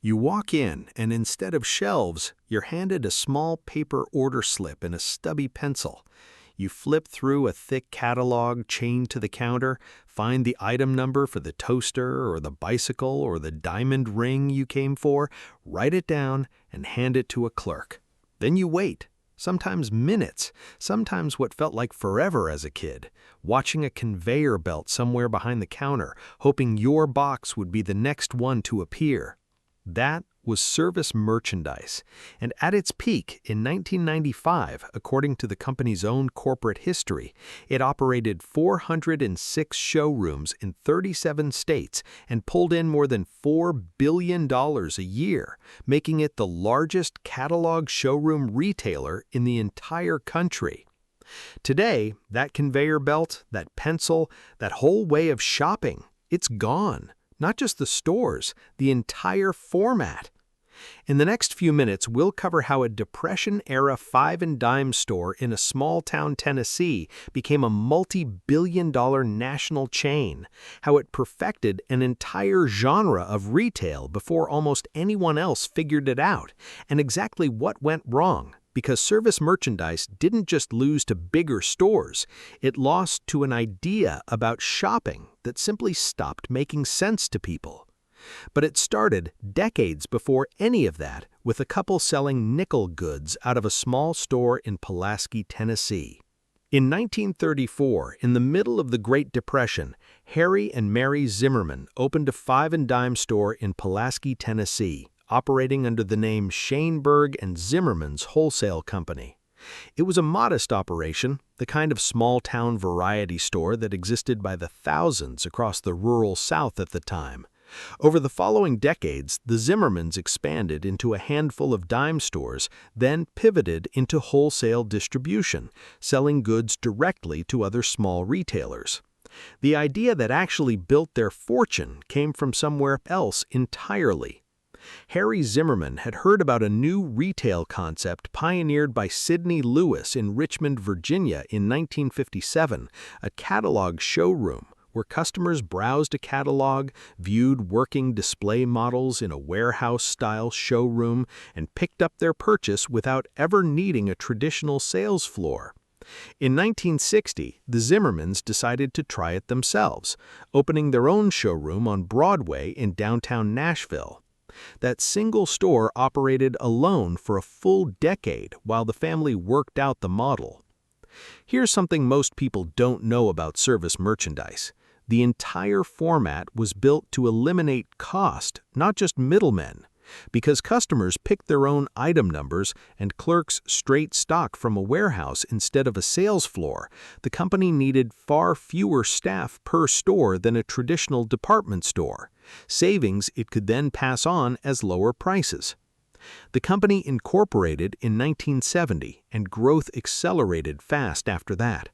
You walk in, and instead of shelves, you're handed a small paper order slip and a stubby pencil. You flip through a thick catalog chained to the counter, find the item number for the toaster or the bicycle or the diamond ring you came for, write it down, and hand it to a clerk. Then you wait, sometimes minutes, sometimes what felt like forever as a kid, watching a conveyor belt somewhere behind the counter, hoping your box would be the next one to appear. That was service merchandise, and at its peak in 1995, according to the company's own corporate history, it operated 406 showrooms in 37 states and pulled in more than $4 billion a year, making it the largest catalog showroom retailer in the entire country. Today, that conveyor belt, that pencil, that whole way of shopping, it's gone. Not just the stores, the entire format. In the next few minutes, we'll cover how a Depression-era five-and-dime store in a small-town Tennessee became a multi-billion-dollar national chain, how it perfected an entire genre of retail before almost anyone else figured it out, and exactly what went wrong, because service merchandise didn't just lose to bigger stores, it lost to an idea about shopping that simply stopped making sense to people. But it started decades before any of that with a couple selling nickel goods out of a small store in Pulaski, Tennessee. In 1934, in the middle of the Great Depression, Harry and Mary Zimmerman opened a five-and-dime store in Pulaski, Tennessee, operating under the name Shaneberg and Zimmerman's Wholesale Company. It was a modest operation, the kind of small-town variety store that existed by the thousands across the rural South at the time. Over the following decades, the Zimmermans expanded into a handful of dime stores, then pivoted into wholesale distribution, selling goods directly to other small retailers. The idea that actually built their fortune came from somewhere else entirely. Harry Zimmerman had heard about a new retail concept pioneered by Sidney Lewis in Richmond, Virginia in 1957, a catalog showroom, where customers browsed a catalog, viewed working display models in a warehouse-style showroom, and picked up their purchase without ever needing a traditional sales floor. In 1960, the Zimmermans decided to try it themselves, opening their own showroom on Broadway in downtown Nashville. That single store operated alone for a full decade while the family worked out the model. Here's something most people don't know about service merchandise. The entire format was built to eliminate cost, not just middlemen. Because customers picked their own item numbers and clerks straight stock from a warehouse instead of a sales floor, the company needed far fewer staff per store than a traditional department store, savings it could then pass on as lower prices. The company incorporated in 1970, and growth accelerated fast after that.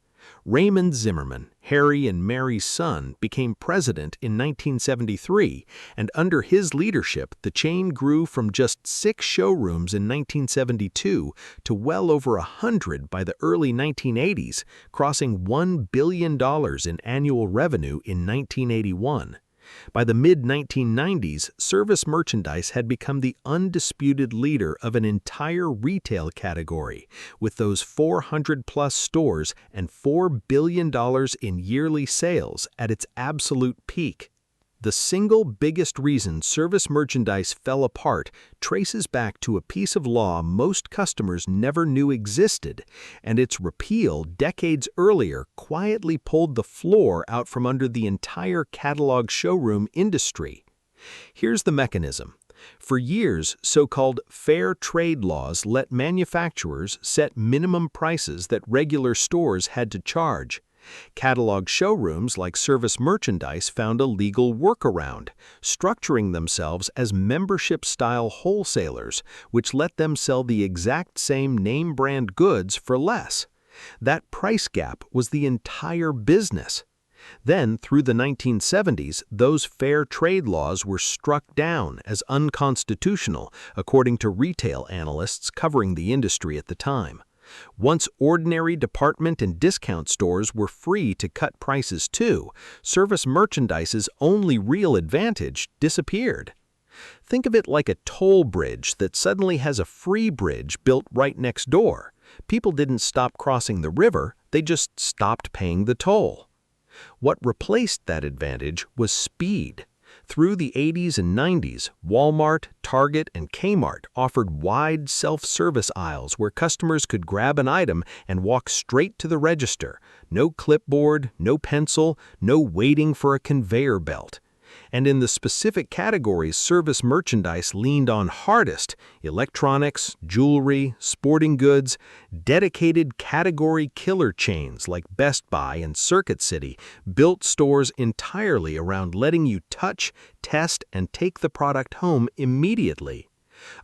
Raymond Zimmerman, Harry and Mary's son, became president in 1973, and under his leadership, the chain grew from just 6 showrooms in 1972 to well over 100 by the early 1980s, crossing $1 billion in annual revenue in 1981. By the mid-1990s, service merchandise had become the undisputed leader of an entire retail category, with those 400-plus stores and $4 billion in yearly sales at its absolute peak. The single biggest reason service merchandise fell apart traces back to a piece of law most customers never knew existed, and its repeal decades earlier quietly pulled the floor out from under the entire catalog showroom industry. Here's the mechanism. For years, so-called fair trade laws let manufacturers set minimum prices that regular stores had to charge. Catalog showrooms like service merchandise found a legal workaround, structuring themselves as membership-style wholesalers, which let them sell the exact same name-brand goods for less. That price gap was the entire business. Then, through the 1970s, those fair trade laws were struck down as unconstitutional, according to retail analysts covering the industry at the time. Once ordinary department and discount stores were free to cut prices too, service merchandise's only real advantage disappeared. Think of it like a toll bridge that suddenly has a free bridge built right next door. People didn't stop crossing the river, they just stopped paying the toll. What replaced that advantage was speed. Through the 80s and 90s, Walmart, Target, and Kmart offered wide self-service aisles where customers could grab an item and walk straight to the register. No clipboard, no pencil, no waiting for a conveyor belt. And in the specific categories service merchandise leaned on hardest, electronics, jewelry, sporting goods, dedicated category killer chains like Best Buy and Circuit City built stores entirely around letting you touch, test, and take the product home immediately.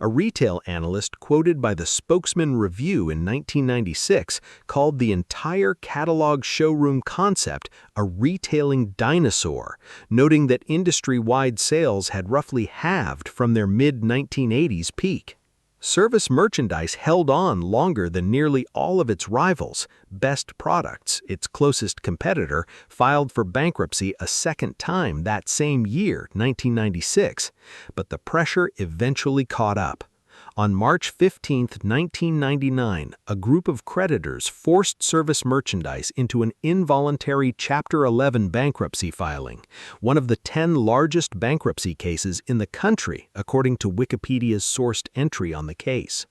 A retail analyst quoted by the Spokesman-Review in 1996 called the entire catalog showroom concept a retailing dinosaur, noting that industry-wide sales had roughly halved from their mid-1980s peak. Service merchandise held on longer than nearly all of its rivals. Best Products, its closest competitor, filed for bankruptcy a second time that same year, 1996, but the pressure eventually caught up. On March 15, 1999, a group of creditors forced service merchandise into an involuntary Chapter 11 bankruptcy filing, one of the 10 largest bankruptcy cases in the country, according to Wikipedia's sourced entry on the case.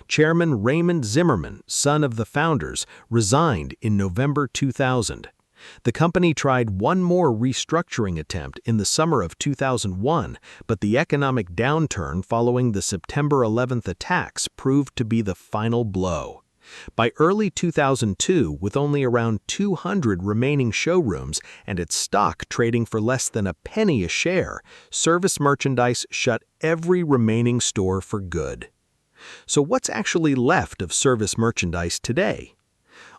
Chairman Raymond Zimmerman, son of the founders, resigned in November 2000. The company tried one more restructuring attempt in the summer of 2001, but the economic downturn following the September 11th attacks proved to be the final blow. By early 2002, with only around 200 remaining showrooms and its stock trading for less than a penny a share, service merchandise shut every remaining store for good. So what's actually left of service merchandise today?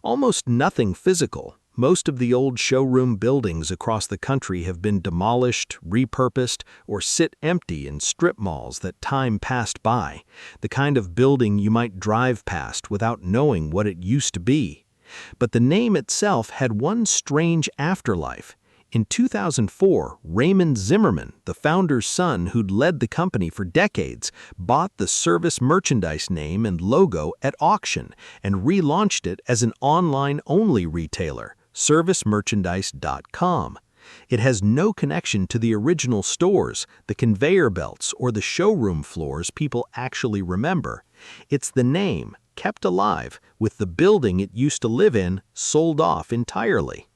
Almost nothing physical. Most of the old showroom buildings across the country have been demolished, repurposed, or sit empty in strip malls that time passed by, the kind of building you might drive past without knowing what it used to be. But the name itself had one strange afterlife. In 2004, Raymond Zimmerman, the founder's son who'd led the company for decades, bought the service merchandise name and logo at auction and relaunched it as an online-only retailer, servicemerchandise.com. It has no connection to the original stores, the conveyor belts, or the showroom floors people actually remember. It's the name, kept alive, with the building it used to live in sold off entirely.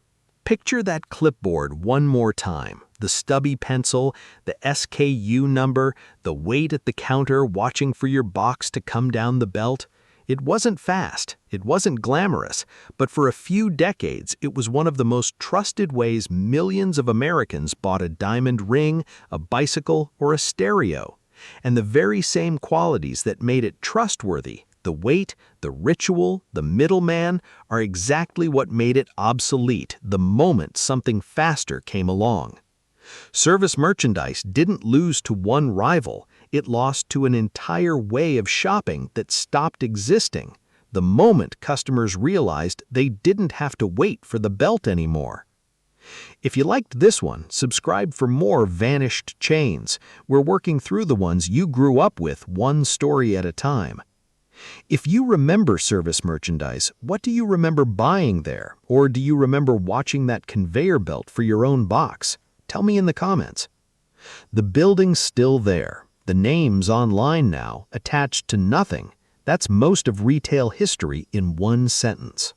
Picture that clipboard one more time, the stubby pencil, the SKU number, the wait at the counter watching for your box to come down the belt. It wasn't fast, it wasn't glamorous, but for a few decades it was one of the most trusted ways millions of Americans bought a diamond ring, a bicycle, or a stereo. And the very same qualities that made it trustworthy, the wait, the ritual, the middleman, are exactly what made it obsolete the moment something faster came along. Service merchandise didn't lose to one rival, it lost to an entire way of shopping that stopped existing the moment customers realized they didn't have to wait for the belt anymore. If you liked this one, subscribe for more vanished chains. We're working through the ones you grew up with one story at a time. If you remember service merchandise, what do you remember buying there? Or do you remember watching that conveyor belt for your own box? Tell me in the comments. The building's still there. The name's online now, attached to nothing. That's most of retail history in one sentence.